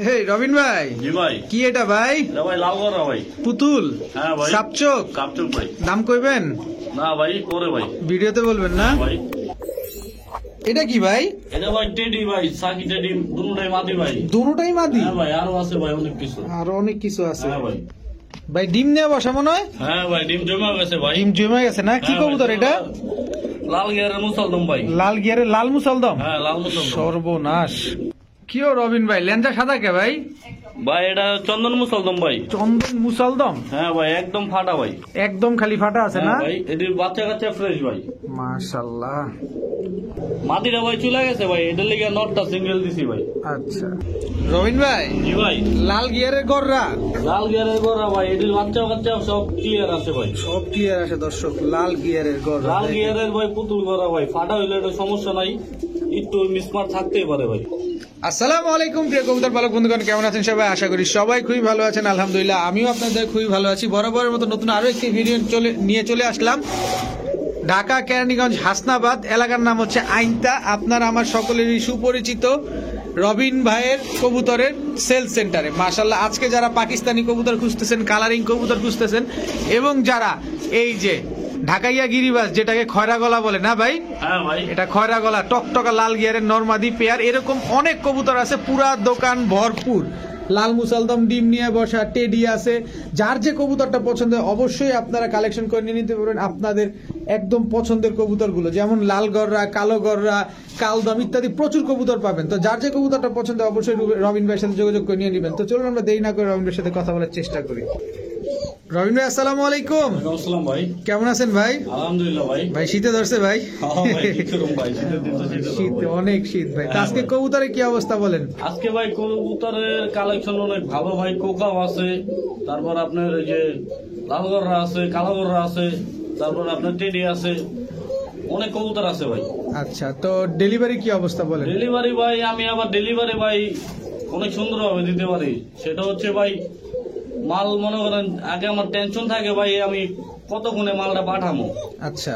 হে রবিন ভাই। জি ভাই। কি এটা ভাই? ভাই লাল গড়া ভাই। পুতুল? হ্যাঁ ভাই। সাপচোক? সাপচোক ভাই। দাম কইবেন? না ভাই করে ভাই। ভিডিওতে বলবেন না ভাই। এটা কি ভাই? এটা ভাই টেডি ভাই, সাকি টেডি দুটোটাই মাদি ভাই। দুটোটাই মাদি? হ্যাঁ ভাই, আরো আছে ভাই অনেক কিছু। আরো অনেক কিছু আছে। হ্যাঁ ভাই। ভাই ডিম নিয়ে বসা মনে হয়? হ্যাঁ ভাই, ডিম জমা গেছে ভাই। ডিম জমে গেছে না? কি কবুতর এটা? লাল গিয়ারের মুসলদম ভাই। লাল গিয়ারের লাল মুসলদম? হ্যাঁ লাল মুসলদম। সর্বনাশ। কি ও রবিন ভাই, লেঞ্জা সাদা কে ভাই? ভাই এটা চন্দন মুসলদম ভাই। চন্দন মুসলদম? হ্যাঁ ভাই, একদম ফাটা ভাই। একদম খালি ফাটা আছে না? ভাই এটির বাচ্চা কাচ্চা ফ্রেশ ভাই। মাশাআল্লাহ। মাদিরা ভাই চলে গেছে ভাই, এটার লিগে নটটা সিঙ্গেল দিছি ভাই। আচ্ছা রবিন ভাই। জি ভাই। লাল গিয়ারের গররা? লাল গিয়ারের গড়া ভাই, এটির বাচ্চা কাচ্চা সব ক্লিয়ার আছে ভাই। সব ক্লিয়ার আছে দর্শক। লাল গিয়ারের গররা। লাল গিয়ারের ভাই পুতুল গড়া ভাই, ফাটা হইলে এটা সমস্যা নাই, একটু মিসমার থাকতেই পারে ভাই। আসসালামু আলাইকুম প্রিয় কবুতর পালক বন্ধুগণ, কেমন আছেন সবাই? আশা করি সবাই খুবই ভালো আছেন। আলহামদুলিল্লাহ আমিও আপনাদের খুবই ভালো আছি। বরাবরের মতো নতুন আরো একটি ভিডিও নিয়ে চলে আসলাম। ঢাকা কেরানীগঞ্জ হাসনাবাদ এলাকার নাম হচ্ছে আইনতা। আপনারা আমার সকলেরই সুপরিচিত রবিন ভাইয়ের কবুতরের সেল সেন্টারে। মাশাআল্লাহ, আজকে যারা পাকিস্তানি কবুতর খুঁজতেছেন, কালারিং কবুতর খুঁজতেছেন, এবং যারা এই যে ঢাকাইয়া গিরিবাজ যেটাকে খয়রা গলা বলে না ভাই? হ্যাঁ ভাই। এটা খয়রা গলা টকটকা লাল গিয়ারের নরমাদি পেয়ার, এরকম অনেক কবুতর আছে। পুরা দোকান ভরপুর। লাল মুসালদম ডিম নিয়ে বসা, টেডি আছে। যার যে কবুতরটা পছন্দ হয় অবশ্যই আপনারা কালেকশন করে নিয়ে নিতে পারবেন আপনাদের একদম পছন্দের কবুতরগুলো। যেমন লাল গররা, কালো গররা, কালদম ইত্যাদি প্রচুর কবুতর পাবেন। তো যার যে কবুতরটা পছন্দ হয় অবশ্যই রবিন ভাইয়ের সাথে যোগাযোগ করে নিয়ে নেবেন। তো চলুন আমরা দেরি না করে রবিন ভাইয়ের সাথে কথা বলার চেষ্টা করি। রবিন ভাই আসসালামু আলাইকুম। আসসালাম ভাই। কেমন আছেন ভাই? আলহামদুলিল্লাহ ভাই। ভাই শীতে ধরছে ভাই? শীতে অনেক শীত ভাই। আজকে কবুতরের কি অবস্থা বলেন? আজকে ভাই কবুতরের কালেকশন অনেক ভালো ভাই। কোকাও আছে, তারপর আপনার এই যে লাল গররা আছে, কালো গররা আছে, তারপর আপনার টেডি আছে, অনেক কবুতর আছে ভাই। আচ্ছা, তো ডেলিভারি কি অবস্থা বলেন? ডেলিভারি ভাই আমি আবার ডেলিভারি ভাই অনেক সুন্দরভাবে দিতে পারি। সেটা হচ্ছে ভাই মাল মনে করেন আগে আমার টেনশন থাকে ভাই, আমি কতক্ষণে মালটা পাঠামো। আচ্ছা,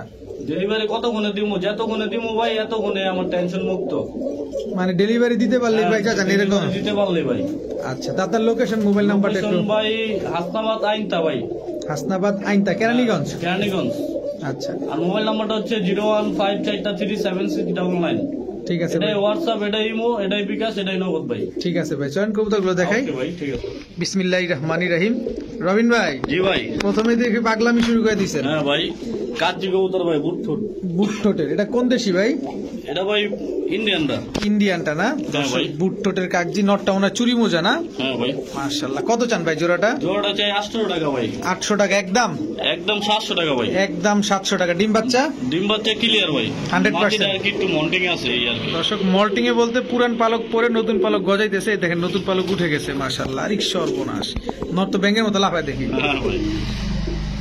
ডেলিভারি কতক্ষণে দিব, যতক্ষণে দিব ভাই এতক্ষণে আমার টেনশন মুক্ত। মানে ডেলিভারি দিতে পারলে ভাই চাচান এরকম? দিতে পারলে ভাই। আচ্ছা, তার লোকেশন মোবাইল নাম্বারটা একটু। ভাই হাসনাবাদ আইনতা ভাই। হাসনাবাদ আইনতা, কেরানীগঞ্জ? কেরানীগঞ্জ। আচ্ছা, আর মোবাইল নাম্বারটা হচ্ছে 01543376699। ঠিক আছে। এটাই হোয়াটসঅ্যাপ, এটাই ইমো, এটাই বিকাশ, এটাই নগদ ভাই। ঠিক আছে ভাই, চয়ন কবুতরগুলো দেখাই। ওকে ভাই, ঠিক আছে। বিসমিল্লাহির রহমানির রহিম। রবিন ভাই। জি ভাই। প্রথমে দেখি পাগলামি শুরু করে দিয়েছেন। হ্যাঁ ভাই, কাচ্চি কবুতর ভাই, বুটফুট। বুট ঠোঁটের, এটা কোন দেশি ভাই? এটা ভাই ইন্ডিয়ানটা। ইন্ডিয়ানটা না? হ্যাঁ ভাই। বুট ঠোঁটের কাগজি, নটটা ওনার চুরি মোজা না? হ্যাঁ ভাই। মাশাআল্লাহ। কত চান ভাই জোড়াটা? জোড়াটা চাই 800 টাকা ভাই। 800 টাকা একদম? একদম 700 টাকা ভাই। একদম 700 টাকা। ডিম বাচ্চা? ডিম বাচ্চা ক্লিয়ার ভাই, 100%। আর কি একটু মন্টিং আছে এই আর কি। দর্শক, মল্টিং এ বলতে পুরান পালক পরে নতুন পালক গজাইতেছে। এই দেখেন নতুন পালক উঠে গেছে। মাশাআল্লাহ, আরে সর্বনাশ। নর তো ব্যাঙের মতো লাফায় দেখি। হ্যাঁ ভাই।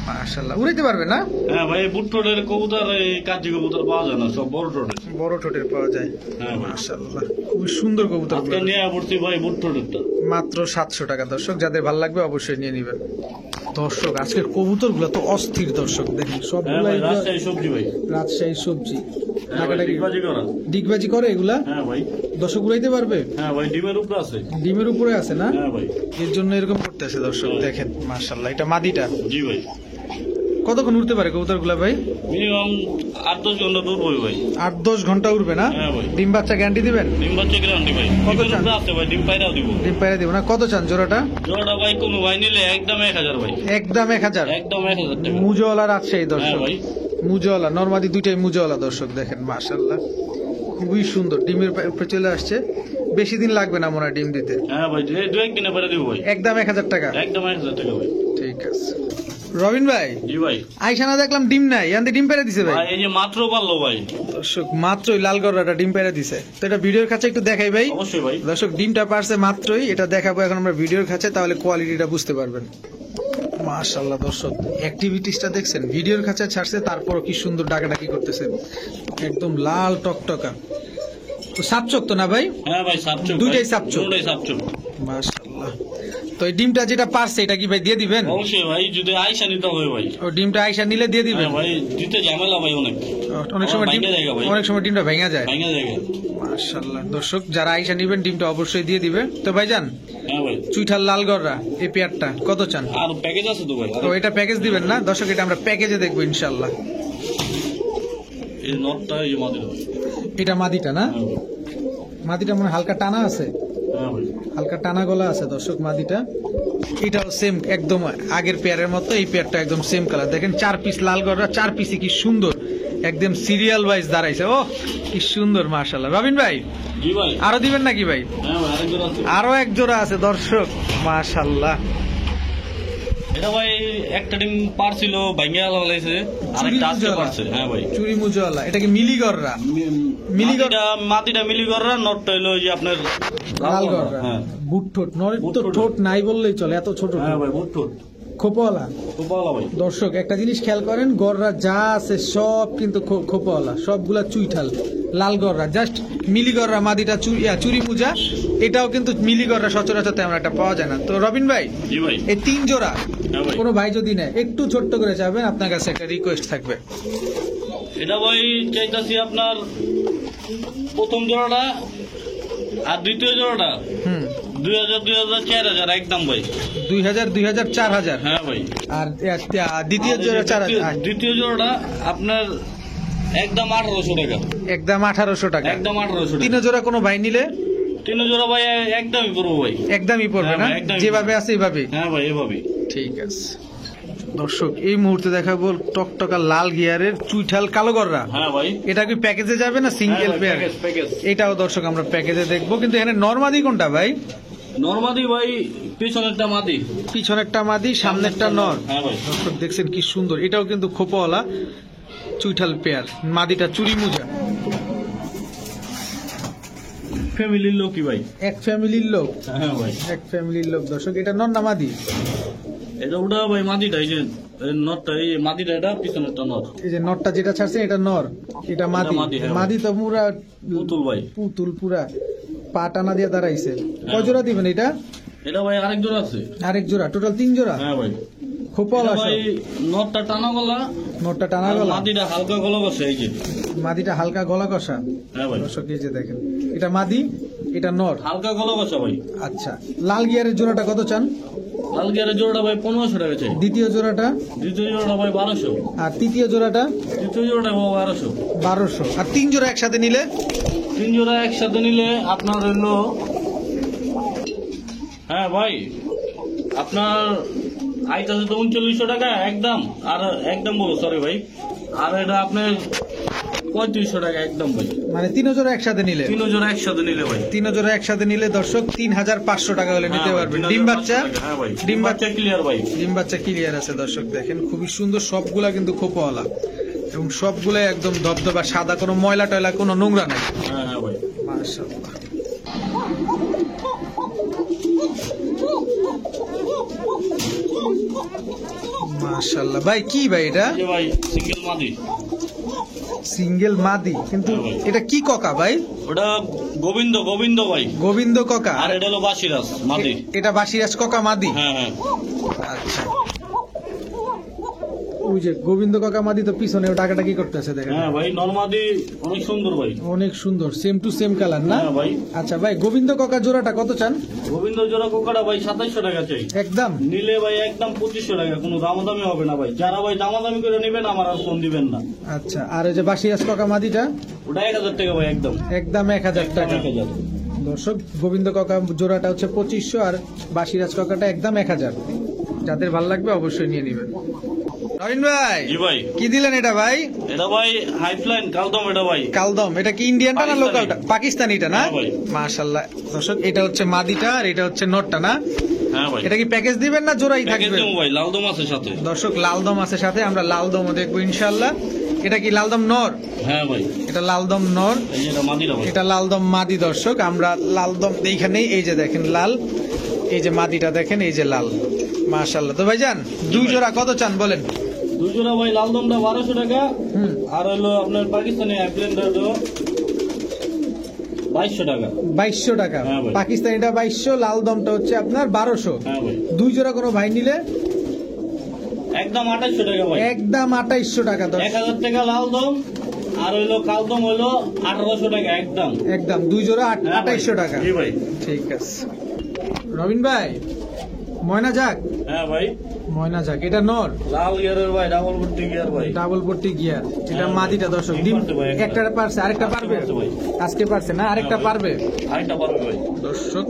মাশাআল্লাহ, উড়াইতে পারবে না? হ্যাঁ ভাই, বুটফুটের কবুতর এই কাচ্চি কবুতর পাওয়া যায় না, সব বড় ঠোঁটের। বড় ঠোঁটের পাওয়া যায়। হ্যাঁ ভাই। মাশাআল্লাহ, খুবই সুন্দর কবুতর। আজকে নিয়ে পড়ছি ভাই বুটফুটেরটা। মাত্র 700 টাকা। দর্শক, যাদের ভালো লাগবে অবশ্যই নিয়ে নেবেন। দর্শক, আজকের কবুতর গুলো তো অস্থির। দর্শক দেখেন হ্যাঁ সবগুলাই ভাই, রাজশাহী সবজি ভাই। রাজশাহী সবজি। হ্যাঁ ভাই, ডিগবাজি করা। ডিগবাজি করে এগুলা? হ্যাঁ ভাই। দর্শক উড়াইতে পারবে? হ্যাঁ ভাই, ডিমের উপরে আছে। ডিমের উপরে আছে না? হ্যাঁ ভাই। এর জন্য এরকম করতেছে। দর্শক দেখেন, মাশাআল্লাহ। এটা মাদিটা। জি ভাই। কতক্ষণ উঠতে পারে কবুতর গুলা ভাই? মিনিমাম 8-10 ঘন্টা দূর বই ভাই। 8-10 ঘন্টা উঠবে না? হ্যাঁ ভাই। ডিম বাচ্চা গ্যারান্টি দিবেন? ডিম বাচ্চা গ্যারান্টি ভাই। কত চান? আছে ভাই, ডিম পায়রাও দিব। ডিম পাইরা দিব না? কত চান জোড়াটা? জোড়াটা ভাই কোনো ভাই নিলে একদম 1000 ভাই। একদম 1000? একদম 1000 টাকা। মুজওয়ালা রাজশাহী হ্যাঁ দর্শক। ভাই। মুজওয়ালা নরমাদি দুইটাই মুজওয়ালা। দর্শক দেখেন, মাশাআল্লাহ খুবই সুন্দর। ডিমের উপরে চলে আসছে। বেশি দিন লাগবে না মনে হয় ডিম দিতে। হ্যাঁ ভাই, দু একদিনে পরে দিব ভাই। একদম 1000 টাকা? একদম 1000 টাকা ভাই। ঠিক আছে। রবিন ভাই। জি ভাই। আইসানা দেখলাম ডিম নাই, ইয়ান্তে ডিম পেরে দিছে ভাই। ভাই এই যে মাত্র পারলো ভাই। দর্শক, মাত্রই লাল গররাটা ডিম পেরে দিছে। তো এটা ভিডিওর কাছে একটু দেখাই ভাই। অবশ্যই ভাই। দর্শক, ডিমটা পারছে মাত্রই, এটা দেখাবো এখন আমরা ভিডিওর কাছে, তাহলে কোয়ালিটিটা বুঝতে পারবেন। মাশাআল্লাহ দর্শক, অ্যাক্টিভিটিসটা দেখছেন? ভিডিওর কাছে ছাড়ছে, তারপর কি সুন্দর ডাকাডাকি করতেছে। একদম লাল টকটকা। তো সাপচোক তো না ভাই? হ্যাঁ ভাই, সাপচোক। দুইটাই সাপচোক? দুইটাই সাপচোক। মাশাআল্লাহ। তো এই ডিমটা যেটা পারছে এটা কি ভাই দিয়ে দিবেন? অবশ্যই ভাই, যদি আইসা নিতে হবে ভাই। ও ডিমটা আইসা নিলে দিয়ে দিবেন? হ্যাঁ ভাই, দিতে ঝামেলা ভাই অনেক। অনেক সময় ডিম, ভাঙা জায়গা ভাই। অনেক সময় ডিমটা ভেঙে যায়। ভাঙা জায়গা। মাশাআল্লাহ দর্শক, যারা আইসা নিবেন ডিমটা অবশ্যই দিয়ে দিবে। তো ভাইজান, হ্যাঁ ভাই, চুইঠাল লালগড়রা এই পেয়ারটা কত চান? আর প্যাকেজ আছে তো ভাই। তো এটা প্যাকেজ দিবেন না দর্শক? এটা আমরা প্যাকেজে দেখবো ইনশাল্লাহ। এই নটটা এই যে মাদিটা ভাই। এটা মাদিটা না? হ্যাঁ ভাই। মাদিটা মনে হয় হালকা টানা আছে, হ্যাঁ ভাই। হালকা টানা গলা আছে দর্শক মাদিটা। এটাও সেম একদম আগের পেয়ারের মতো, এই পেয়ারটা একদম সেম কালার। দেখেন 4 পিস লালগড়রা, 4 পিসই কি সুন্দর, একদম সিরিয়াল ওয়াইজ দাঁড়াইছে। ও কি সুন্দর মাশাআল্লাহ। রবিন ভাই, জি ভাই। আরো দিবেন নাকি ভাই? হ্যাঁ ভাই, আরেকজন আছে। আরো এক জোড়া আছে দর্শক, মাশাআল্লাহ। এটা ভাই একটা ডিম পারছিল, ভাঙিয়া লাগাইছে, আরেকটা আজকে পারছে। হ্যাঁ ভাই, চুরি মুজওয়ালা। এটা কি মিলিগড়রা? মিলিগড় মাটিটা মিলিগড়রা, নটটা হলো ওই যে আপনার লালগড়রা। হ্যাঁ বুট ঠোঁট, নরের তো বুট ঠোঁট। ঠোঁট নাই বললেই চলে, এত ছোট ঠোঁট। হ্যাঁ ভাই, বুটুট খোপাওয়ালা। খুব ভালো ভাই। দর্শক একটা জিনিস খেয়াল করেন, গড়রা যা আছে সব কিন্তু খোপাওয়ালা, সবগুলা চুইঠাল লাল গড়রা। জাস্ট মিলিগড়রা মাদিটা চুরি মুজা, এটাও কিন্তু মিলিগড়রা সচরাচর তেমন একটা পাওয়া যায় না। তো রবিন ভাই, জি ভাই। এই 3 জোড়া হ্যাঁ ভাই। কোনো ভাই যদি নেয় একটু ছোট্ট করে চাবেন, আপনার কাছে একটা রিকোয়েস্ট থাকবে। এটা ভাই চাইতাছি আপনার প্রথম জোড়াটা আর দ্বিতীয় জোড়াটা 2000, 2000, 4000 একদম ভাই। 2000, 2000, 4000। হ্যাঁ ভাই। আর দ্বিতীয় আর এই যে জোড়া 4000, দ্বিতীয় জোড়াটা আপনার একদম 1800 টাকা। একদম 1800 টাকা। একদম 1800 তিন টাকা। জোড়া কোনো ভাই নিলে 3 জোড়া ভাই একদমই পড়বো ভাই। একদমই পড়বে হ্যাঁ না? ভাই, একদমই যেভাবে পড়বে। আছে এইভাবে। হ্যাঁ ভাই, এভাবেই। ঠিক আছে দর্শক, এই মুহূর্তে দেখাবো টকটকা লাল গিয়ারের চুইঠাল কালোগড়রা। হ্যাঁ ভাই। এটা কি প্যাকেজে যাবে না সিঙ্গেল হ্যাঁ ভাই, পেয়ার? Package, package. এটাও দর্শক আমরা প্যাকেজে দেখবো। কিন্তু এখানে নরমাদি কোনটা ভাই? নরমাদি ভাই, পিছনেরটা মাদি, পিছনেরটা মাদি, সামনেরটা নর। হ্যাঁ ভাই। দর্শক দেখছেন কি সুন্দর, এটাও কিন্তু খোপাওয়ালা চুইঠাল পেয়ার। মাদিটা চুরি মুজা, ফ্যামিলির লোকই ভাই। এক ফ্যামিলির লোক। হ্যাঁ ভাই। এক ফ্যামিলির লোক দর্শক। এটা নর না মাদি? এটা ওটা ভাই মাদিটা, এই যে নটটা, এই মাদিটা, এটা পিছনেরটা নট। এই যে নরটা যেটা ছাড়ছে এটা নর, এটা মাদি। মাদি, হ্যাঁ। মাদি তো পুরা পুতুল ভাই। পুতুল, পুরা পা টানা দিয়ে দাঁড়াইছে। কয় জোড়া দিবেন এটা? এটা ভাই আরেক জোড়া আছে। আরেক জোড়া, টোটাল 3 জোড়া। হ্যাঁ ভাই। খোপাওয়ালা এটা ভাই সব। নটটা টানা গলা, নরটা টানা আর গলা, মাদিটা হালকা গলা বসে, এই যে। মাদিটা হালকা গলা কষা। হ্যাঁ ভাই। দর্শক এই যে দেখেন, এটা মাদি, এটা নর। হালকা গলা বসা ভাই। আচ্ছা, লাল গিয়ারের জোড়াটা কত চান? লাল গিয়ারের জোড়াটা ভাই 1500 টাকা চাই। দ্বিতীয় জোড়াটা? দ্বিতীয় জোড়াটা ভাই 1200। আর তৃতীয় জোড়াটা? তৃতীয় জোড়াটা ভাই 1200। 1200। আর 3 জোড়া একসাথে নিলে? 3 জোড়া একসাথে নিলে আপনার হইলো, হ্যাঁ ভাই, আপনার আইতাছে তো 3900 টাকা একদম। আর একদম বলো, সরি ভাই। আর এটা আপনার 3500 টাকা একদম ভাই। মানে 3 জোড়া একসাথে নিলে? 3 জোড়া একসাথে নিলে ভাই। 3 জোড়া একসাথে নিলে দর্শক 3500 টাকা হলে নিতে হ্যাঁ ভাই, পারবেন। 3500 ডিম বাচ্চা? টাকা, হ্যাঁ ভাই। ডিম ডিম বাচ্চা বাচ্চা ক্লিয়ার ভাই। ডিম বাচ্চা ক্লিয়ার আছে দর্শক। দেখেন খুবই সুন্দর, সবগুলা কিন্তু খোপাওয়ালা এবং সবগুলাই একদম ধবধবা সাদা, কোনো ময়লা টয়লা, কোনো নোংরা নাই। হ্যাঁ হ্যাঁ ভাই। মাশাআল্লাহ। মাশাআল্লাহ ভাই, কি ভাই এটা? এই যে ভাই সিঙ্গেল মাদি। সিঙ্গেল মাদি, কিন্তু হ্যাঁ ভাই। এটা কি ককা ভাই? ওটা গোবিন্দ, গোবিন্দ ভাই। গোবিন্দ ককা। আর এটা হলো বাসিরাজ মাদি। এটা বাসিরাজ ককা মাদি। হ্যাঁ হ্যাঁ। আচ্ছা, ওই যে গোবিন্দ কাকা মাদি তো পিছনে টাকাটা কি করতেছে দেখেন। হ্যাঁ ভাই, নরমাদি অনেক সুন্দর ভাই। অনেক সুন্দর, সেম টু সেম কালার না? হ্যাঁ ভাই। আচ্ছা ভাই, গোবিন্দ কাকা জোড়াটা কত চান? গোবিন্দ জোড়া কোকাটা ভাই 2700 টাকা চাই। একদম নিলে ভাই একদম 2500 টাকা, কোনো দামাদামি হবে না ভাই। যারা ভাই দামাদামি করে নেবেন আমার আর ফোন দিবেন না। আচ্ছা, আর ওই যে বাসিরাজ কাকা মাদিটা? ওটা 1000 টাকা ভাই একদম। একদম 1000 টাকা। 1000। দর্শক, গোবিন্দ কাকা জোড়াটা হচ্ছে 2500 আর বাসিরাজ কাকাটা একদম 1000। যাদের ভালো লাগবে অবশ্যই নিয়ে নেবেন। রবিন ভাই, জি ভাই। কি দিলেন এটা ভাই? এটা ভাই হাইফ্লাইন কালদম, এটা ভাই কালদম। এটা কি ইন্ডিয়ানটা না পাকিস্তানি। লোকালটা? পাকিস্তানিটা না? হ্যাঁ ভাই। মাশাআল্লাহ দর্শক, এটা হচ্ছে মাদিটা আর এটা হচ্ছে নটটা না? হ্যাঁ ভাই। এটা কি প্যাকেজ দিবেন না জোড়াই প্যাকেজ থাকবে? দেবো ভাই, লালদম আছে সাথে। দর্শক, লালদম আছে সাথে, আমরা লালদমও দেখবো ইনশাআল্লাহ। এটা কি লালদম নর? হ্যাঁ ভাই। এটা লালদম নর, এই যে এটা মাদিরা ভাই। এটা লালদম মাদি। দর্শক, আমরা লালদম এইখানেই, এই যে দেখেন লাল, এই যে মাদিটা দেখেন, এই যে লাল। মাশাআল্লাহ। তো ভাইজান, 2 জোড়া কত চান বলেন? 2 জোড়া ভাই লালদমটা 1200 টাকা। হুম, আর হলো আপনার পাকিস্তানি হাইফ্লাইনটা হলো 2200 টাকা। 2200 টাকা। হ্যাঁ ভাই। পাকিস্তানিটা 2200, লালদমটা হচ্ছে আপনার 1200। হ্যাঁ ভাই। 2 জোড়া কোনো ভাই নিলে একদম 2800 টাকা ভাই। একদম 2800 টাকা। দর্শক, 1000 টাকা লালদম আর হইলো কালদম হইলো 1800 টাকা একদম। একদম 2 জোড়া হ্যাঁ ভাই। 2800 টাকা। জি ভাই। ঠিক আছে। রবিন ভাই, ময়না যাক, হ্যাঁ ভাই। ময়না যাক, এটা নর, লাল গিয়ারের ভাই, ডাবল পট্টি গিয়ার ভাই। ডাবল পট্টি গিয়ার। এটা হ্যাঁ মাদিটা ভাই। দর্শক, ডিম ডিম পারছে ভাই একটা। একটা পারছে, আরেকটা পারবে? পারছে ভাই। আজকে পারছে না, আরেকটা হ্যাঁ ভাই। পারবে? আরেকটা পারবে ভাই। দর্শক,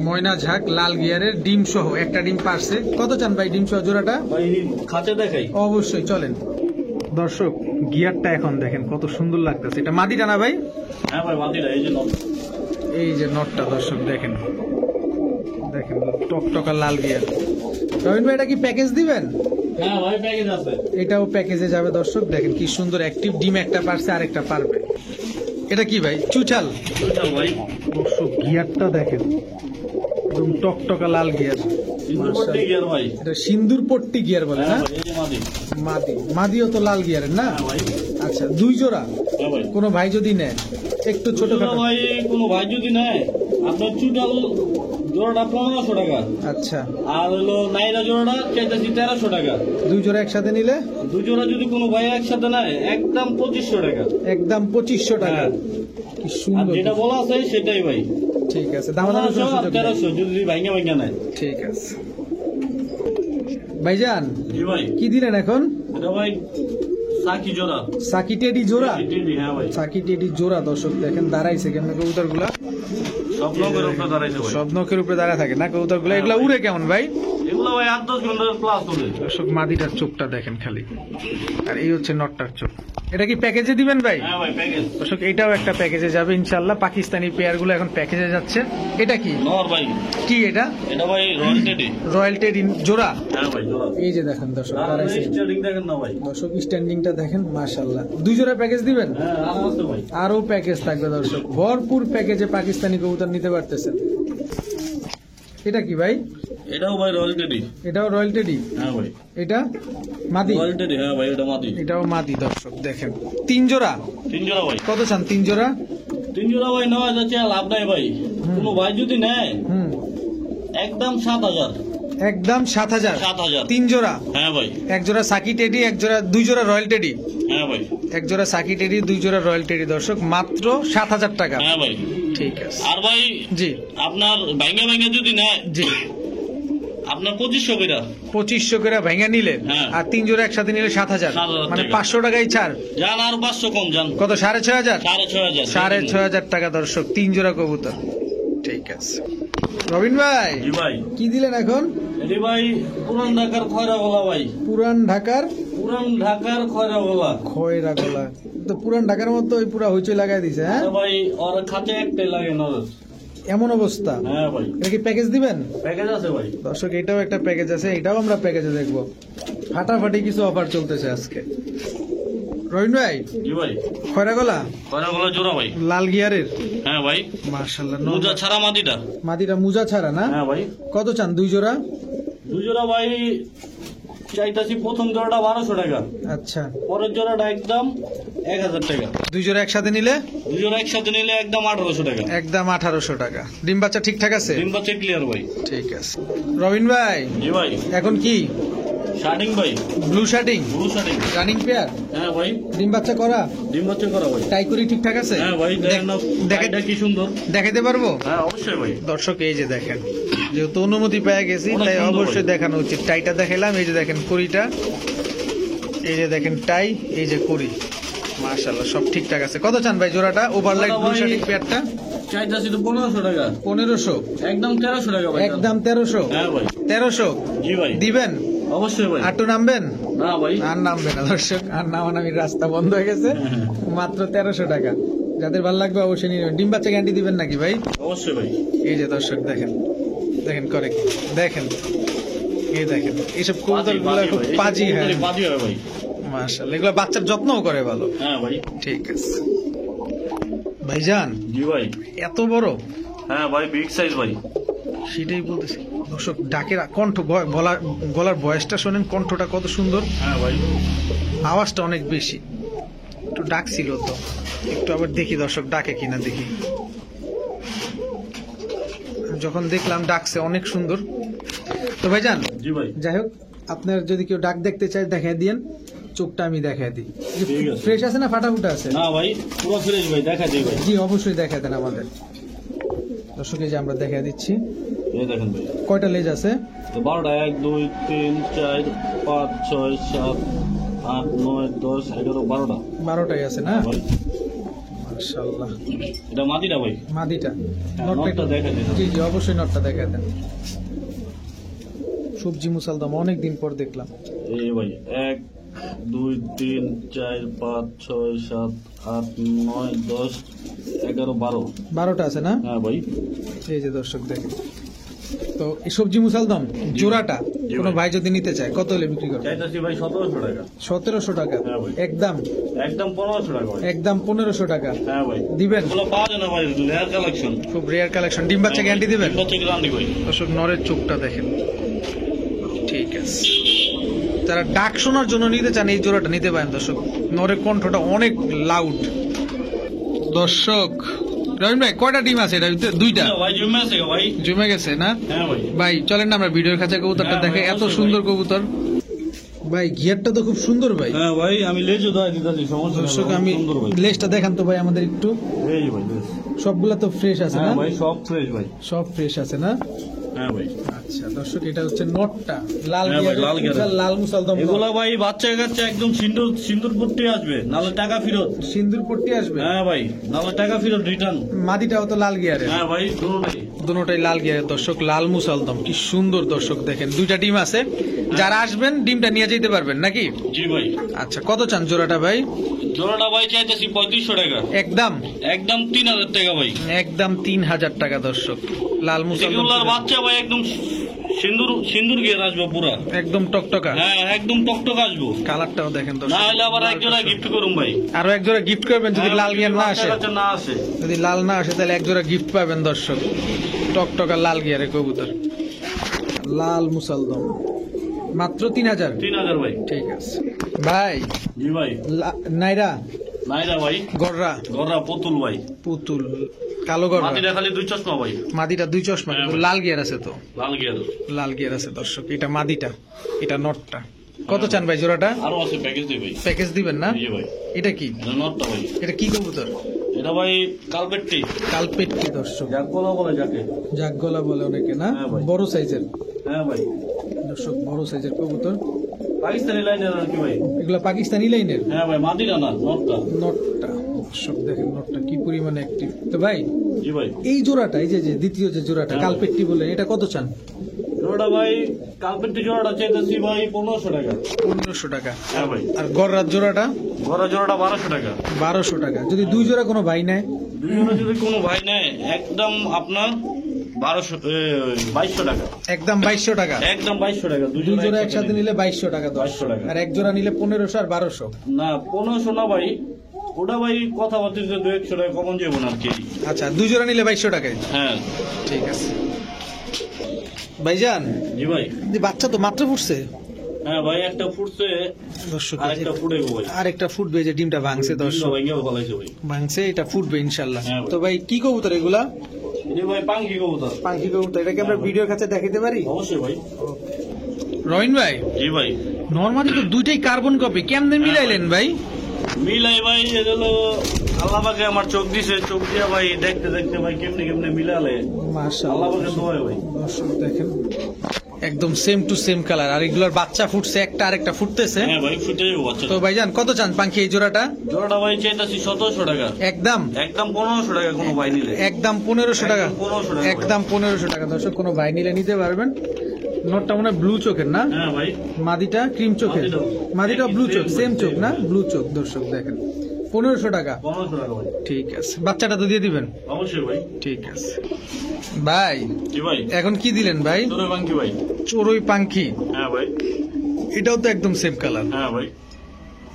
ময়না ঝাঁক লাল গিয়ারের ডিম সহ একটা ডিম পারছে। কত চান ভাই ডিম সহ জোড়াটা? ভাই খাঁচে দেখাই। অবশ্যই, চলেন। দর্শক, গিয়ারটা এখন দেখেন কত সুন্দর লাগতেছে। এটা মাদিটা না ভাই? হ্যাঁ ভাই মাদিরা, এই যে নট। এই যে নটটা দর্শক দেখেন, দেখেন টকটকা লাল গিয়ার। রবিন ভাই, এটা কি প্যাকেজ দিবেন? হ্যাঁ ভাই প্যাকেজ আছে। এটাও প্যাকেজে যাবে দর্শক। দেখেন কি সুন্দর অ্যাক্টিভ ডিম, একটা পারছে আরেকটা পারবে। এটা কি ভাই? চুচাল। চল ভাই। দর্শক, গিয়ারটা দেখেন, একদম টকটকা লাল গিয়ার। সিন্দুর পট্টি গিয়ার ভাই। এটা সিন্দুর পট্টি গিয়ার বলে না? হ্যাঁ ভাই, এই যে মাদি। মাদি, মাদিও তো লাল গিয়ারের না? হ্যাঁ ভাই। আচ্ছা, 2 জোড়া। হ্যাঁ ভাই। কোনো ভাই যদি নেয় একটু ছোট ছোট ভাই কোনো ভাই যদি নেয়, আপনার চুটাল জোড়াটা 1500 টাকা। আচ্ছা, আর হলো নাইরা জোড়াটা চাইতেছি 1300 টাকা। 2 জোড়া একসাথে নিলে 2 জোড়া যদি কোনো ভাই একসাথে নেয় একদম 2500 টাকা। একদম 2500 টাকা। হ্যাঁ। কি আর সুন্দর। যেটা বলা আছে সেটাই ভাই। ঠিক আছে, দামাদামি করার 1500 আর সুযোগ নেই। 1300 যদি ভাঙ্গা ভাঙ্গা নেয়। ঠিক আছে ভাইজান, জি ভাই। কি দিলেন এখন? এটা ভাই সাকি জোড়া। সাকি টেডি জোড়া। টিডি, হ্যাঁ ভাই। সাকি টেডি জোড়া। দর্শক দেখেন দাঁড়াইছে কেমন কবুতর গুলা, সব নগর উপরে দাঁড়াইছে ভাই। সব নখের উপরে দাঁড়া থাকে না কবুতর গুলা। এগুলা উড়ে কেমন ভাই? এগুলো ভাই 8-10 ঘন্টা প্লাস হবে। দর্শক, মাদিটার চোখটা দেখেন খালি, আর এই হচ্ছে নটটার চোখ। এটা কি প্যাকেজে দিবেন ভাই? হ্যাঁ ভাই প্যাকেজ। দর্শক, এটাও একটা প্যাকেজে যাবে ইনশাল্লাহ। পাকিস্তানি পেয়ার গুলো এখন প্যাকেজে যাচ্ছে। এটা কি? নর ভাই। কি এটা? এটা ভাই রয়্যাল টেডি। রয়্যাল টেডি জোড়া। হ্যাঁ ভাই জোড়া। এই যে দেখেন দর্শক, আর দাঁড়াইছে। স্টার্টিং দেখেন না ভাই। দর্শক, স্ট্যান্ডিংটা দেখেন, মাশাআল্লাহ। 2 জোড়া প্যাকেজ দিবেন? হ্যাঁ আর আছে ভাই। আরো প্যাকেজ থাকবে দর্শক, ভরপুর প্যাকেজে পাকিস্তানি কবুতর নিতে পারতেছেন। এটা কি ভাই? এটাও ভাই রয়্যাল টেডি। এটাও রয়্যাল টেডি। হ্যাঁ ভাই। এটা মাদি? রয়্যাল টেডি, হ্যাঁ ভাই এটা মাদি। এটাও মাদি। দর্শক দেখেন, 3 জোড়া। 3 জোড়া ভাই। কত চান 3 জোড়া? 3 জোড়া ভাই নেওয়া যাচ্ছে, লাভ নাই ভাই। কোনো ভাই যদি নেয় হুম, একদম 7000। একদম 7000। 7000। 3 জোড়া। হ্যাঁ ভাই। এক জোড়া সাকি টেডি, এক জোড়া 2 জোড়া রয়্যাল টেডি। হ্যাঁ ভাই। এক জোড়া সাকি টেডি, 2 জোড়া রয়্যাল টেডি। দর্শক, মাত্র 7000 টাকা। হ্যাঁ ভাই। ঠিক আছে। আর ভাই জি আপনার ভাঙ্গা ভাঙ্গা যদি নেয় জি, আপনার 2500 করে। 2500 করে ভেঙে নিলে, হ্যাঁ। আর 3 জোড়া একসাথে নিলে 7000, 7000 মানে টাকা। 500 টাকাই ছাড়। যান আর 500 কম যান। কত? 6500? 6500। 6500 টাকা দর্শক, 3 জোড়া কবুতর। ঠিক আছে। রবিন ভাই, জি ভাই। কি দিলেন এখন? এটি ভাই পুরান ঢাকার খয়রা গলা ভাই। পুরান ঢাকার পুরান ঢাকার খয়রা গলা। খয়রা গলা। তো পুরান ঢাকার মতো ওই পুরা হইচই লাগাই দিছে, হ্যাঁ? আরে ভাই ওর খাতে একটাই লাগে না। এমন অবস্থা। হ্যাঁ ভাই। এটা কি প্যাকেজ দিবেন? প্যাকেজ আছে ভাই। দর্শক, এটাও একটা প্যাকেজ আছে, এটাও আমরা প্যাকেজে দেখবো। ফাটাফাটি কিছু অফার চলতেছে আজকে। রবিন ভাই, জি ভাই। খয়রা গলা খয়রা গলা জোড়া ভাই। লাল গিয়ারের। হ্যাঁ ভাই। মাশাআল্লাহ। মুজা ছাড়া মাদিটা। মাদিটা মুজা ছাড়া না? হ্যাঁ ভাই। কত চান 2 জোড়া? 2 জোড়া ভাই চাইতাছি প্রথম জোড়াটা 1200 টাকা। আচ্ছা, পরের জোড়াটা একদম 1000 টাকা। 2 জোড়া একসাথে নিলে 2 জোড়া একসাথে নিলে একদম 1800 টাকা। একদম 1800 টাকা। ডিম বাচ্চা ঠিকঠাক আছে? ডিম বাচ্চা ক্লিয়ার ভাই। ঠিক আছে। রবিন ভাই, জি ভাই। এখন কি? শার্টিং ভাই। Blue shirting, blue shirting. Running pair, হ্যাঁ ভাই। ডিম বাচ্চা করা, ডিম বাচ্চা করা ভাই। টাইকুরি ঠিকঠাক আছে? হ্যাঁ ভাই দেখেন না দেখে- কি সুন্দর। দেখাইতে পারবো? হ্যাঁ অবশ্যই ভাই। দর্শক, এই যে দেখেন, যেহেতু অনুমতি পেয়ে গেছি অনেক তাই সুন্দর অবশ্যই ভাই। দেখানো উচিত। টাইটা দেখাইলাম, এই যে দেখেন কড়িটা, এই যে দেখেন টাই, এই যে কড়ি। মাশাআল্লাহ, সব ঠিকঠাক আছে। কত চান ভাই জোড়াটা? ওভারলাইট ব্লু ভাই- শার্টিং পেয়ারটা চাইতাছি তো 1500 টাকা। 1500। একদম 1300 টাকা ভাই। একদম 1300। হ্যাঁ ভাই। 1300 জি ভাই। দিবেন? অবশ্যই ভাই। আটু নামবেন? না ভাই। আর নামবে না দর্শক, আর নামানামির রাস্তা বন্ধ হয়ে গেছে। মাত্র 1300 টাকা। যাদের ভালো লাগবে অবশ্যই নিয়ে নেবেন। ডিম বাচ্চা গ্যারান্টি দিবেন নাকি ভাই? অবশ্যই ভাই। এই যে দর্শক দেখেন, দেখেন করে কি, দেখেন, এই দেখেন, এইসব কবুতর গুলো খুব পাজি। হ্যাঁ, বাজি হয় ভাই। মাশাআল্লাহ, এগুলো বাচ্চার যত্নও করে ভালো। হ্যাঁ ভাই। ঠিক আছে ভাইজান, জি ভাই। এত বড়? হ্যাঁ ভাই বিগ সাইজ ভাই। সেটাই বলতেছি দর্শক, ডাকের কণ্ঠ, গলার ভয়েসটা শোনেন, কণ্ঠটা কত সুন্দর, হ্যাঁ ভাই। আওয়াজটা অনেক বেশি। একটু ডাক ছিল তো, একটু আবার দেখি দর্শক ডাকে কিনা দেখি। যখন দেখলাম ডাকছে অনেক সুন্দর। তো ভাইজান, জি ভাই। যাই হোক, আপনার যদি কেউ ডাক দেখতে চায় দেখাই দিয়েন। চোখটা আমি দেখাই দিই। ঠিক আছে। ফ্রেশ আছে না ফাটাফুটা আছে? না ভাই পুরো ফ্রেশ ভাই, দেখা যায় ভাই। জি অবশ্যই দেখাই দেন আমাদের দর্শক, এই যে আমরা দেখাই দিচ্ছি। এই দেখেন ভাই, কয়টা লেজ আছে? তো 12টা, 1 2 3 4 5 6 7 8 9 10 11 12টা 12টাই আছে না? ভাই। মাশাআল্লাহ। এটা মাটিটা ভাই। মাদিটা হ্যাঁ, নটটা দেখা যায়। জি জি অবশ্যই নটটা দেখাই দেন। সবজি মুসালদম অনেকদিন পর দেখলাম। এই ভাই 1 2 3 4 5 6 7 8 9 10 11 12। 12টা আছে না? হ্যাঁ ভাই। এই যে দর্শক দেখেন, তো এই সবজি মুসালদম জোড়াটা জি কোনো ভাই। ভাই যদি নিতে চায় কত হলে বিক্রি করবে? চাইতেছি ভাই 1700 টাকা। 1700 টাকা হ্যাঁ ভাই। একদম? একদম 1500 টাকা ভাই। একদম 1500 টাকা হ্যাঁ ভাই। দিবেন? এগুলো পাওয়া যায় না ভাই, রেয়ার কালেকশন। খুব রেয়ার কালেকশন। ডিম বাচ্চা গ্যারান্টি দিবেন? বাচ্চা গ্যারান্টি ভাই। দর্শক নরের চোখটা দেখেন, ঠিক আছে। যারা ডাক শোনার জন্য নিতে চান এই জোড়াটা নিতে পারেন দর্শক, নরের কণ্ঠটা অনেক লাউড। দর্শক রহিম ভাই কয়টা ডিম আছে? এটা দুইটা ভাই জমে আছে ভাই। জমে গেছে না? হ্যাঁ ভাই। ভাই চলেন না আমরা ভিডিওর কাছে কবুতরটা হ্যাঁ দেখে, ভাই, এত অবশ্যই সুন্দর কবুতর। ভাই গিয়ারটা তো খুব সুন্দর ভাই। হ্যাঁ ভাই, আমি লেজও দেওয়া দিতেছি, সমস্যা নেই। দর্শক আমি সুন্দর ভাই। লেজটা দেখান তো ভাই আমাদের একটু। এই ভাই লেজ। সবগুলা তো ফ্রেশ আছে না? হ্যাঁ ভাই, সব ফ্রেশ ভাই। সব ফ্রেশ আছে না? হ্যাঁ ভাই। আচ্ছা দর্শক, এটা হচ্ছে নটটা লাল হ্যাঁ ভাই, গিয়ারের, লাল গিয়ারের। এটা লাল মুসালদম নট। এগুলা ভাই বাচ্চা কাচ্চা একদম সিন্দুর পট্টি আসবে, নাহলে টাকা ফেরত। সিন্দুর পট্টি আসবে? হ্যাঁ ভাই, নাহলে টাকা ফেরত রিটার্ন। মাদিটাও তো লাল গিয়ারের? হ্যাঁ ভাই, দুটোটাই। দুটোটাই লাল গিয়ারের দর্শক, লাল মুসালদম কি সুন্দর দর্শক দেখেন। দুইটা ডিম আছে, যারা আসবেন ডিমটা নিয়ে যেতে পারবেন নাকি? জি ভাই। আচ্ছা কত চান জোড়াটা ভাই? জোড়াটা ভাই চাইতেছি 3500 টাকা। একদম? একদম 3000 টাকা ভাই। একদম 3000 টাকা দর্শক, লাল মুসালদম এগুলার বাচ্চা ভাই একদম সিন্দুর গিয়ে আসবে পুরা। একদম টকটকা। হ্যাঁ একদম টকটক আসবো। কালারটাও দেখেন না দর্শক। হলে আবার একজোড়া গিফট করুন ভাই। আরো এক জোড়া গিফট করবেন যদি লাল গিয়ার না আসে। বাচ্চা না আসে। যদি লাল না আসে তাহলে এক জোড়া গিফট পাবেন দর্শক, টকটকা লাল গিয়ারে কবুতর, লাল মুসালদম, মাত্র 3000। 3000 ভাই। ঠিক আছে ভাই। জি ভাই। নাইরা নাইরা ভাই। গররা গররা পুতুল ভাই। পুতুল কালো গররা, মাটিটা খালি 2 চশমা ভাই। মাদিটা 2 চশমা, হ্যাঁ কিন্তু ভাই। লাল গিয়ার আছে তো? লাল গিয়ার। লাল গিয়ার আছে দর্শক, এটা মাদিটা, এটা নটটা। কত চান ভাই জোড়াটা? আরো আছে প্যাকেজ দিই ভাই। প্যাকেজ দিবেন না? জি ভাই। এটা কি? এটা নটটা ভাই। এটা কি কবুতর? এটা ভাই কালপেট্টি। কালপেট্টি দর্শক, যাক বলা বলে যাকে। জাগ গলা বলে অনেকে না? হ্যাঁ ভাই। বড় সাইজের হ্যাঁ ভাই। দর্শক, বড় সাইজের কবুতর। পাকিস্তানি লাইনের আর কি ভাই। এগুলো পাকিস্তানি লাইনের? হ্যাঁ ভাই, মাটিটা না, নটটা। নটটা দর্শক দেখেন, নটটা কি পরিমাণে অ্যাক্টিভ। তো ভাই জি ভাই। এই জোড়াটা, এই যে দ্বিতীয় যে জোড়াটা হ্যাঁ। কালপেট্টি বলে, এটা কত চান? জোড়াটা ভাই কালপেট্টি জোড়াটা চাইতেছি ভাই 1500 টাকা। 1500 টাকা। হ্যাঁ ভাই। আর গররার জোড়াটা? ঘোড়া জোড়াটা 1200 টাকা। 1200 টাকা। যদি দুই জোড়া কোনো ভাই নেয়? দুজনে যদি কোনো ভাই নেয় একদম আপনার 2200 টাকা। একদম 2200 টাকা। একদম 2200 টাকা। দুই জোড়া একসাথে নিলে 2200 টাকা 2200 টাকা। আর এক জোড়া নিলে 1500 আর 1200। না 1500 না ভাই, ওটা ভাই কথাবার্তা 200 টাকা কমন যাবো না আর কি। আচ্ছা দুই জোড়া নিলে 2200 টাকায়। হ্যাঁ। ঠিক আছে ভাইজান। জি ভাই। যে বাচ্চা তো মাত্র ফুটছে হ্যাঁ ভাই, একটা ফুটছে দর্শক, আর একটা ফুটে ভাই। আর একটা ফুটবে, যে ডিমটা ভাঙছে দর্শক, ভাইঙ্গাও ফলাইছে ভাই। ভাঙছে, এটা ফুটবে ইনশাল্লাহ। হ্যাঁ ভাই। তো ভাই কি কবুতর এগুলা? জি ভাই, পাঙ্কি কবুতর। পাখি কবুতর, এটা কি আমরা ভিডিওর কাছে দেখাতে পারি? অবশ্যই ভাই। রহিন ভাই জি ভাই। নরমালি তো দুইটাই কার্বন কপি, কেমনে মিলাইলেন ভাই? মিলাই ভাই, এগুলো আল্লাহ পাকে আমার চোখ দিছে, চোখ দিয়া ভাই দেখতে দেখতে ভাই কেমনে কেমনে মিলালে মাশাআল্লাহ আল্লাহ পাকে দোয়া ভাই। দর্শক দেখেন একদম সেম টু সেম কালার, আর এগুলোর বাচ্চা ফুটছে, একটা আরেকটা ফুটতেছে। হ্যাঁ ভাই, ফুটে যাবো বাচ্চা। তো ভাইজান কত চান পাখি এই জোড়াটা? জোড়াটা ভাই চাইতেছি 1700 টাকা। একদম? একদম 1500 টাকা কোনো ভাই নিলে। একদম 1500 টাকা। একদম 1500 টাকা। একদম 1500 টাকা দর্শক, কোনো ভাই নিলে নিতে পারবেন। নোটটা মনে হয় ব্লু চোখের না? হ্যাঁ ভাই। মাদিটা ক্রিম চোখের? মাদিটা ব্লু চোখ, সেম চোখ না? ব্লু চোখ দর্শক দেখেন, 1500 টাকা। 1500 টাকা ভাই। ঠিক আছে, বাচ্চাটা তো দিয়ে দিবেন? অবশ্যই ভাই। ঠিক আছে ভাই। জি ভাই। এখন কি দিলেন ভাই? তোরে পাঙ্কি ভাই। চড়ুই পাখি, হ্যাঁ ভাই। এটাও তো একদম সেম কালার। হ্যাঁ ভাই।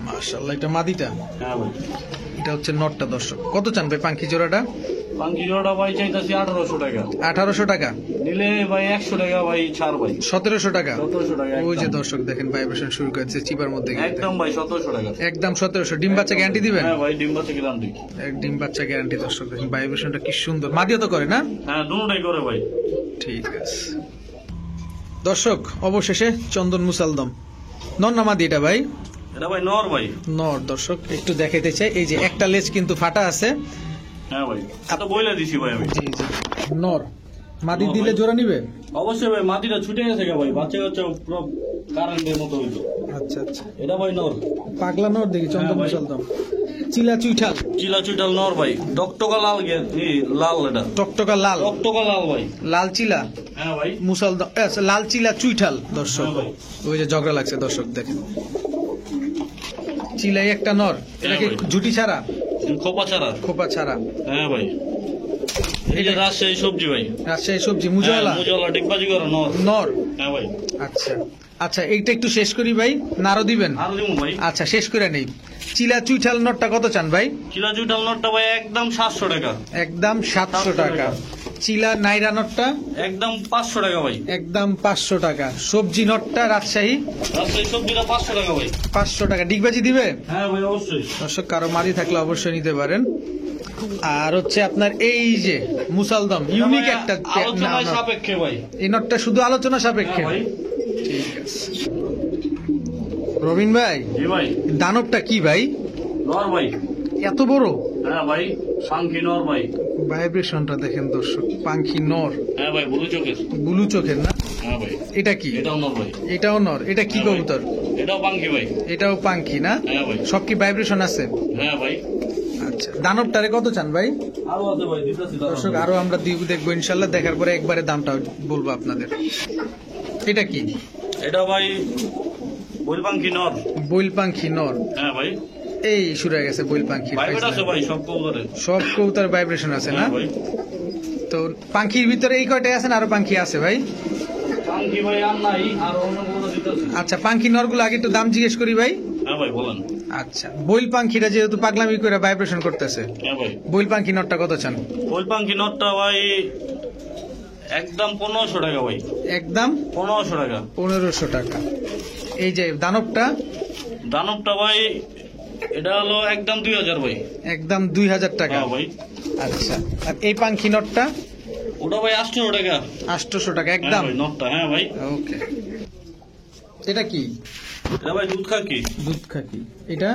মাশাআল্লাহ, এটা মাদিটা, হ্যাঁ ভাই। এটা হচ্ছে নটটা দর্শক। কত চান ভাই পাখি জোড়াটা? পাঙ্কি জোড়াটা ভাই চাইতেছি 1800 টাকা। 1800 টাকা। নিলে ভাই 100 টাকা ভাই ছাড় ভাই। 1700 টাকা। 1700 টাকা। ওই যে একদম। দর্শক দেখেন ভাইব্রেশন শুরু করেছে চিপার মধ্যে গিয়ে। একদম ভাই 1700 টাকা। একদম 1700। ডিম বাচ্চা গ্যারান্টি দিবেন? হ্যাঁ ভাই, ডিম বাচ্চা গ্যারান্টি। এক ডিম বাচ্চা গ্যারান্টি দর্শক দেখেন, ভাইব্রেশনটা কি সুন্দর। মাদিও তো করে না? হ্যাঁ, দুটোটাই করে ভাই। ঠিক আছে দর্শক, অবশেষে চন্দন মুসালদম নন না মাদি এটা ভাই? এটা ভাই নর ভাই। নর দর্শক একটু দেখাইতে চাই, এই যে একটা লেজ কিন্তু ফাটা আছে। হ্যাঁ ভাই, এটা বইলা দিছি ভাই আমি। জি জি, নর। মাদি দিলে জোড়া নিবে? অবশ্যই ভাই, মাটিটা ছুটে গেছে গা ভাই, বাচ্চা কাচ্চা পুরো কারেন্টের মতো হইলো। আচ্ছা আচ্ছা, এটা ভাই নর। পাগলা নর দেখি, চন্দন হ্যাঁ ভাই। মুসলদম, চিলা চুইঠাল, চিলা চুইটাল নর ভাই, টকটকা লাল লাল, এটা টকটকা লাল, টকটকা লাল ভাই। লাল চিলা হ্যাঁ ভাই। মুসলদম, লাল চিলা চুইঠাল দর্শক। হ্যাঁ ভাই। ওই যে ঝগড়া লাগছে দর্শক, দেখেন চিলাই একটা নর, এটা কি হ্যাঁ ভাই। ঝুটি ছাড়া? খোপা ছাড়া। খোপা ছাড়া। হ্যাঁ ভাই। এই যে রাজশাহী সবজি ভাই, রাজশাহী সবজি, মুজওয়ালা মুজওয়ালা ডিগবাজি করা নর। নর। হ্যাঁ ভাই। আচ্ছা আচ্ছা, এইটা একটু শেষ করি ভাই, নারো দিবেন? আরো দিব ভাই। আচ্ছা শেষ করে নেই। চিলা চুইঠাল নটটা কত চান ভাই? চিলা চুইটাল নরটা ভাই একদম 700 টাকা। একদম 700 টাকা। চিলা নাইরা নটটা একদম 500 টাকা ভাই। একদম 500 টাকা। সবজি নটটা রাজশাহী রাজশাহী সবজিটা 500 টাকা ভাই। 500 টাকা। ডিগবাজি দিবে? হ্যাঁ ভাই অবশ্যই। দর্শক কারো মাদি থাকলে অবশ্যই নিতে পারেন। আর হচ্ছে আপনার এই যে মুসালদম, ইউনিক একটা আলোচনায় সাপেক্ষে ভাই। এই নটটা শুধু আলোচনা সাপেক্ষে। হ্যাঁ ভাই। ঠিক আছে। রবিন ভাই, জি ভাই। দানবটা কি ভাই? নর ভাই। এত বড়? হ্যাঁ ভাই, পাঙ্কি নর ভাই। ভাইব্রেশনটা দেখেন দর্শক, পাঙ্খি নর, হ্যাঁ ভাই, ব্লু চোখের। ব্লু চোখের না? হ্যাঁ ভাই। এটা কি? এটাও নর ভাই। এটাও নর। এটা কি হ্যাঁ ভাই। কবুতর? এটাও পাঙ্কি ভাই। এটাও পাঙ্খি না? হ্যাঁ ভাই। সব কি ভাইব্রেশন আছে? হ্যাঁ ভাই। আচ্ছা, দানবটারে কত চান ভাই? আরো আছে ভাই, দিতেছি দাঁড়ান। দর্শক আরো আমরা দেখবো ইনশাল্লাহ, দেখার পরে একবারে দামটা বলবো আপনাদের। এটা কি? এটা ভাই বইল পাঙ্কি নর। বইল পাঙ্খি নর। হ্যাঁ ভাই। এই শুরু হয়ে গেছে বইল পাঙ্খি। ভাইবেট আছে ভাই সব কবুতরে। সব কবুতর ভাইব্রেশন আছে না? হ্যাঁ ভাই। তো পাঙ্খির ভিতরে এই কয়টাই আছে না আরো পাঙ্খি আছে ভাই? পাঙ্কি ভাই আর নাই, আর অন্য কবুতর দিতেছি। আচ্ছা, পাঙ্খি নরগুলো আগে একটু দাম জিজ্ঞেস করি ভাই। হ্যাঁ ভাই বলেন। আচ্ছা, বইল পাঙ্খিটা যেহেতু পাগলামি করে ভাইব্রেশন করতেছে, হ্যাঁ ভাই। বইল পাঙ্খি নরটা কত চান? বইল পাঙ্কি নরটা ভাই একদম 1500 টাকা ভাই। একদম 1500 টাকা। 1500 টাকা। এই যে দানবটা? দানবটা ভাই এটা হলো একদম 2000 ভাই। একদম 2000 টাকা। হ্যাঁ ভাই। আচ্ছা, আর এই পাঙ্খি নটটা? ওটা ভাই 800 টাকা। 800 টাকা হ্যাঁ একদম। ভাই, নটটা। হ্যাঁ ভাই। ওকে। এটা কি? এটা ভাই দুধ খাকি। দুধ খাকি। এটা?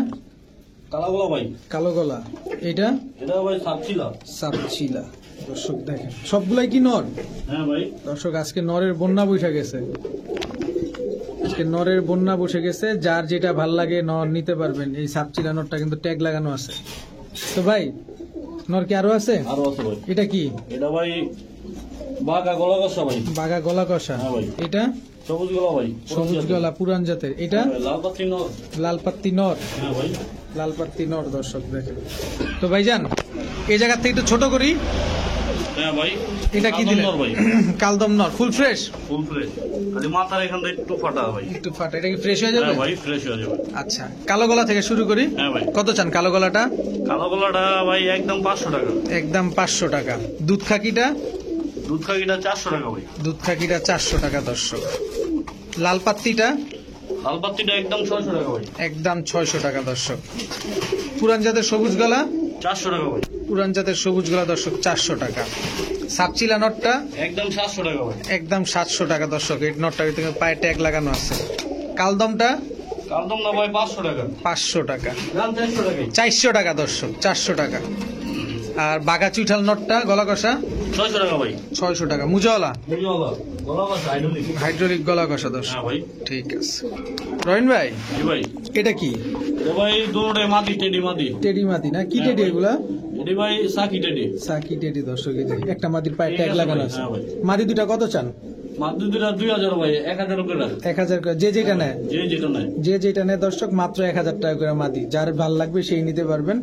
কালাগুলো ভাই। কালো গলা। এটা? এটা ভাই সাপচিলা। সাপচিলা। দর্শক দেখেন সবগুলাই কি নর? হ্যাঁ ভাই। দর্শক আজকে নরের বন্যা বসে গেছে, আজকে নরের বন্যা বসে গেছে। যার যেটা ভাল লাগে নর নিতে পারবেন। এই সাপচিলা নরটা কিন্তু ট্যাগ লাগানো আছে। তো ভাই নর কি আরো আছে? আরো আছে ভাই। এটা কি? এটা ভাই বাঘা গলা কষা ভাই। বাঘা গলা কষা। হ্যাঁ ভাই। এটা? সবুজ গলা ভাই। সবুজ গলা পুরান জাতের। এটা? হ্যাঁ ভাই, লাল পাত্রি নর। লাল পাত্তি নর। হ্যাঁ ভাই। লাল পাত্তি নর। দর্শক দেখেন। তো ভাইজান এই জায়গা থেকে একটু ছোট করি। হ্যাঁ ভাই। এটা কি কালদম দিলেন? নর ভাই। কালদম নর, ফুল ফ্রেশ? Full fresh. খালি মাথার এখান থেকে একটু ফাটা ভাই। একটু ফাটা। এটা কি ফ্রেশ হয়ে যাবে? হ্যাঁ ভাই, ফ্রেশ হয়ে যাবে। আচ্ছা, কালো গলা থেকে শুরু করি। হ্যাঁ ভাই। কত চান কালো গলাটা? কালো গলাটা ভাই একদম 500 টাকা। একদম 500 টাকা। দুধ খাকিটা? দুধ খাকিটা 400 টাকা ভাই। দুধ খাকিটা 400 টাকা দর্শক। লাল পাত্তিটা? লাল পাত্রিটা একদম 600 টাকা ভাই। একদম 600 টাকা দর্শক। পুরান জাতের সবুজ গলা? 400 টাকা ভাই। পুরান জাতের সবুজ গলা দর্শক 400 টাকা। সাপচিলা নটটা? একদম 700 টাকা ভাই। একদম 700 টাকা দর্শক। এই নটটার ভিতরে পায়ে ট্যাগ লাগানো আছে। কালদমটা? কালদম না ভাই 500 টাকা। 500 টাকা। দাম 400 টাকাই। 400 টাকা দর্শক, 400 টাকা। আর বাঘা চুইঠাল নটটা গলা কষা? 600 টাকা ভাই। 600 টাকা। মুজওয়ালা? মুজওয়ালা গলা কষা হাইড্রোলিক। হাইড্রোলিক গলা কষা দর্শক। হ্যাঁ ভাই। ঠিক আছে। রহিন ভাই জি ভাই। এটা কি? এটা ভাই দুটোই মাদি, টেডি মাদি। টেডি মাদি না? কি হ্যাঁ টেডি ভাই। এগুলা? এটি ভাই সাকি টেডি। সাকি টেডি দর্শক। এই যে একটা মাদির পায়ে ঠিক ট্যাগ আছে লাগানো ভাই, আছে। হ্যাঁ ভাই। মাদি দুটা কত চান? মাদি দুটা 2000 ভাই, 1000 করে। 1000 করে। যে যেটা নেয়, যে যেটা নেয়। যে যেটা নেয় দর্শক মাত্র 1000 টাকা করে মাদি। যার ভাল লাগবে সেই নিতে পারবেন।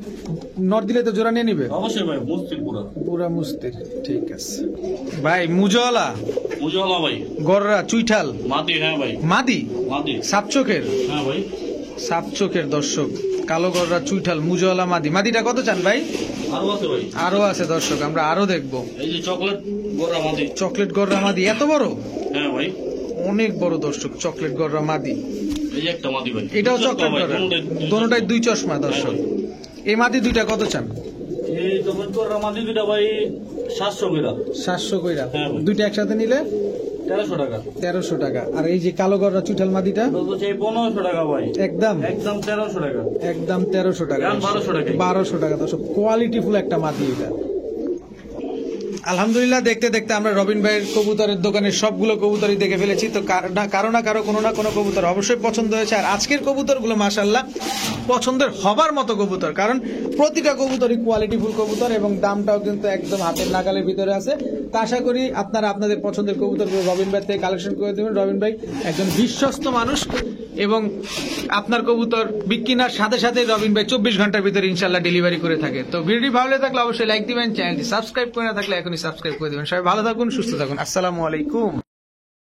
নর দিলে তো জোড়া নিয়ে নিবে? অবশ্যই ভাই, মুস্তির পুরা। পুরা মুস্তির। ঠিক আছে ভাই। মুজওয়ালা? মুজওয়ালা ভাই। গররা চুইঠাল? মাদি। হ্যাঁ ভাই। মাদি? মাদি। সাপ চোখের? হ্যাঁ ভাই। সাপ চোখের দর্শক। কালো গররা চুইঠাল মুজওয়ালা মাদি। মাদিটা কত চান ভাই? আরো আছে ভাই। আরো আছে দর্শক, আমরা আরো দেখবো। এই যে চকলেট গোরা মাদি। চকলেট গররা মাদি এত বড়? হ্যাঁ ভাই। অনেক বড় দর্শক। চকলেট গররা মাদি। এই যে একটা মাদি ভাই। এটাও দুই চকলেট চশমা ভাই, গররা? দুটোটাই দোনোটাই 2 চশমা দর্শক। এই মাদি দুইটা কত চান? এই চকলেট গোরা মাদি দুটা ভাই 700 করে। 700 কইরা। হ্যাঁ ভাই। দুইটা একসাথে নিলে? 1300 টাকা। 1300 টাকা। আর এই যে কালো গররা চুঠাল মাদিটা বলছে এই 1500 টাকা ভাই, একদম একদম 1300 টাকা। একদম 1300 টাকা। দাম 1200 টাকা। 1200 টাকা। দর্শক কোয়ালিটি ফুল একটা মাদি এটা। আলহামদুলিল্লাহ, দেখতে দেখতে আমরা রবিন ভাইয়ের কবুতরের দোকানের সবগুলো কবুতরই দেখে ফেলেছি। তো কারো না কারো কোনো না কোনো কবুতর অবশ্যই পছন্দ হয়েছে। আর আজকের কবুতরগুলো মাশাআল্লাহ পছন্দের হবার মতো কবুতর, কারণ প্রতিটা কবুতরই কোয়ালিটি ফুল কবুতর এবং দামটাও কিন্তু একদম হাতের নাগালের ভিতরে আছে। তা আশা করি আপনারা আপনাদের পছন্দের কবুতরগুলো রবিন ভাই থেকে কালেকশন করে দেবেন। রবিন ভাই একজন বিশ্বস্ত মানুষ এবং আপনার কবুতর বিক্রি না সাথে সাথে রবিন ভাই 24 ঘন্টার ভিতরে ইনশাল্লাহ ডেলিভারি করে থাকে। তো ভিডিওটি ভালো লাগলে অবশ্যই লাইক দিবেন, চ্যানেলটি সাবস্ক্রাইব করে না থাকলে এখনই সাবস্ক্রাইব করে দিবেন। সবাই ভালো থাকুন, সুস্থ থাকুন। আসসালামু আলাইকুম।